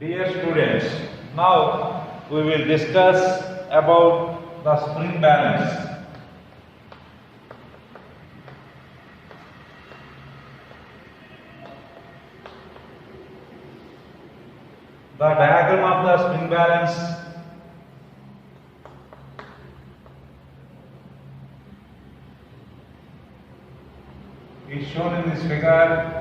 Dear students, now we will discuss about the spring balance. The diagram of the spring balance is shown in this figure.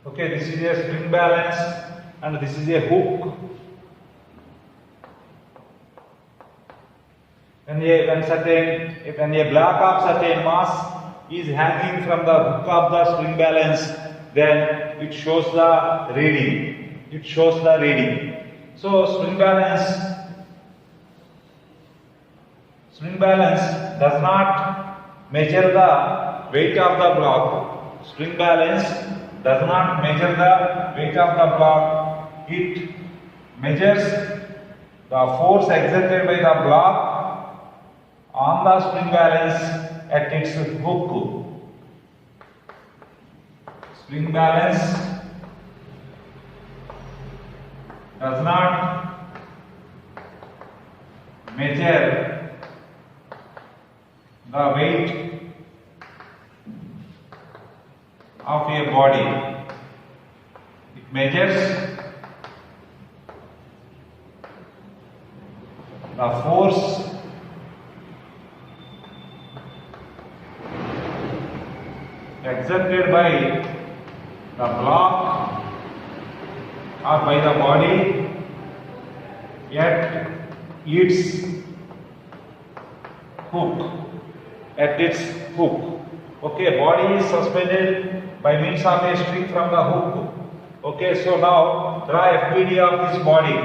Okay, this is a spring balance and this is a hook. When a block of certain mass is hanging from the hook of the spring balance, then it shows the reading. So spring balance does not measure the weight of the block. Spring balance does not measure the weight of the block. It measures the force exerted by the block on the spring balance at its hook. Spring balance does not measure the weight of a body. It measures the force exerted by the block or by the body at its hook. Okay, body is suspended by means of a string from the hook. Okay, so now draw FBD of this body.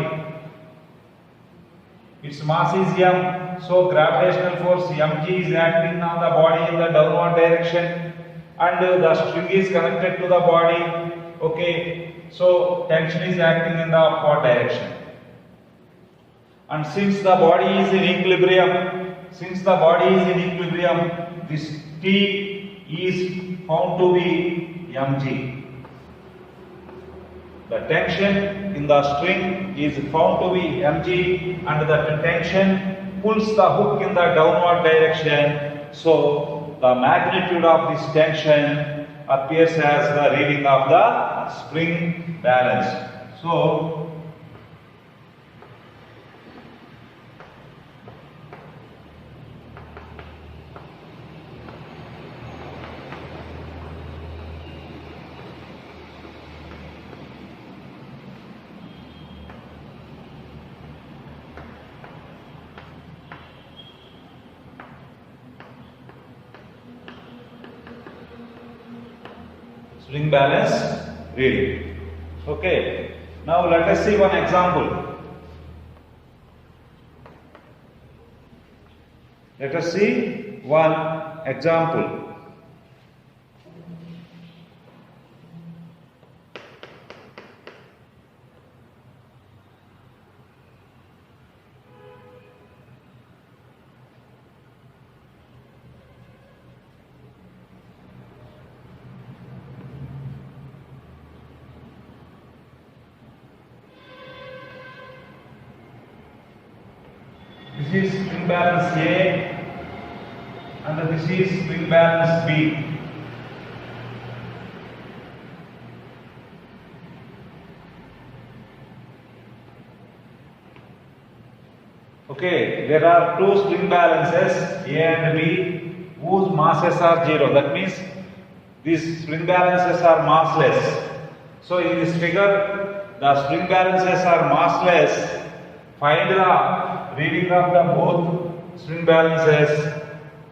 Its mass is m, so gravitational force mg is acting on the body in the downward direction, and the string is connected to the body. Okay, so tension is acting in the upward direction. And since the body is in equilibrium, this T is found to be mg. The tension in the string is found to be mg, and the tension pulls the hook in the downward direction. So the magnitude of this tension appears as the reading of the spring balance. So spring balance reading. Okay, now let us see one example. This is spring balance A and this is spring balance B. Okay, there are two spring balances A and B whose masses are 0. That means these spring balances are massless. So in this figure, the spring balances are massless. Find the reading of the both spring balances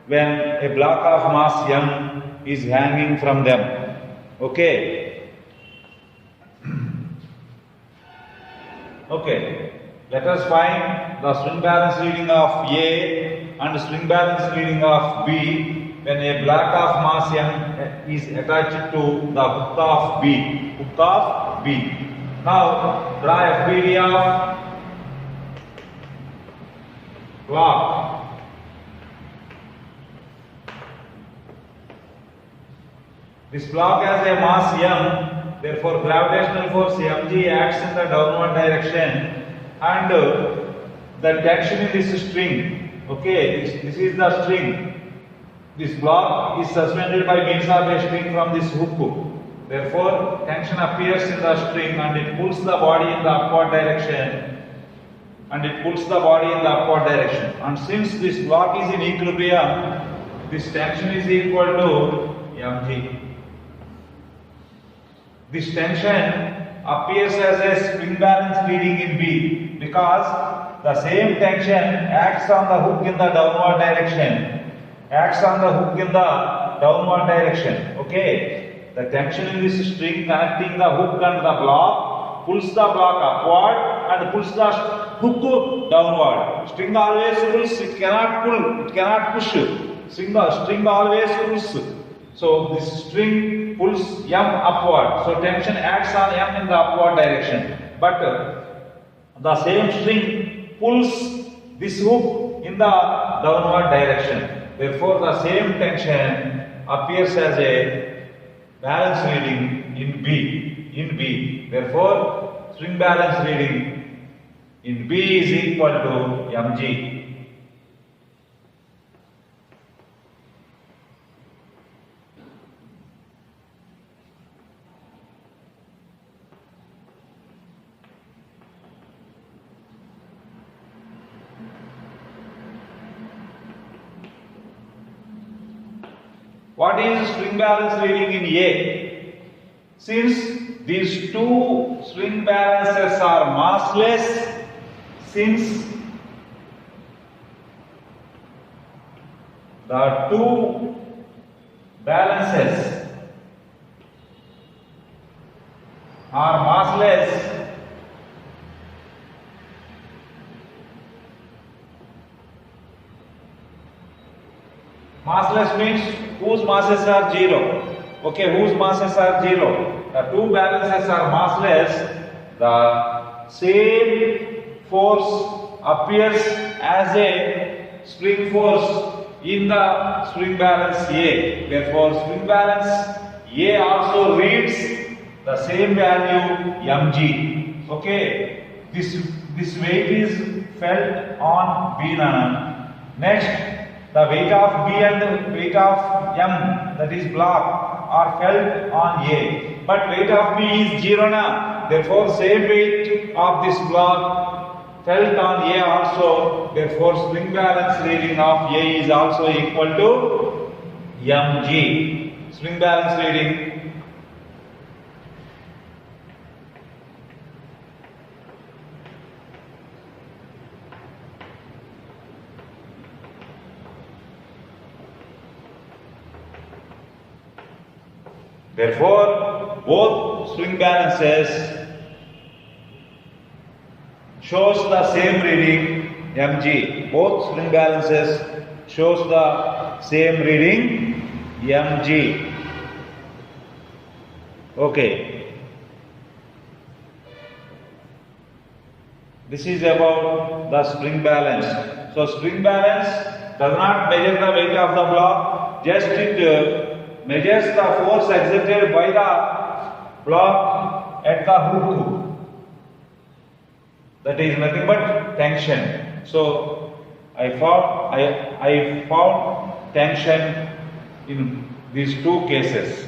when a block of mass m is hanging from them. Okay. Okay. Let us find the spring balance reading of A and spring balance reading of B when a block of mass M is attached to the hook of B. Hook of B. Now draw FBD of block. This block has a mass M, therefore gravitational force mg acts in the downward direction, and the tension in this string, okay, this is the string. This block is suspended by means of a string from this hook. Therefore, tension appears in the string and it pulls the body in the upward direction. And since this block is in equilibrium, this tension is equal to mg. This tension appears as a spring balance reading in B because the same tension acts on the hook in the downward direction. Okay, the tension in this string connecting the hook and the block pulls the block upward and pulls the hook downward. String always pulls, it cannot push. String always pulls. So this string pulls M upward. So tension acts on M in the upward direction. But the same string pulls this hook in the downward direction. Therefore, the same tension appears as a balance reading in B. Therefore, string balance reading in B is equal to mg. What is string balance reading in A? Since these two string balances are massless, since the two balances are massless, massless means whose masses are zero. Okay, whose masses are zero. The two balances are massless. The same force appears as a spring force in the string balance A. Therefore, string balance A also reads the same value mg. Okay, this weight is felt on B nana. Next, the weight of B and the weight of M, that is block, are felt on A. But weight of B is 0 na. Therefore, same weight of this block felt on A also. Therefore, string balance reading of A is also equal to mg. String balance reading. Therefore, both string balances shows the same reading mg. Both string balances shows the same reading mg. Okay. This is about the string balance. So spring balance does not measure the weight of the block, just it measures the force exerted by the block at the hook. That is nothing but tension. So I found tension in these two cases.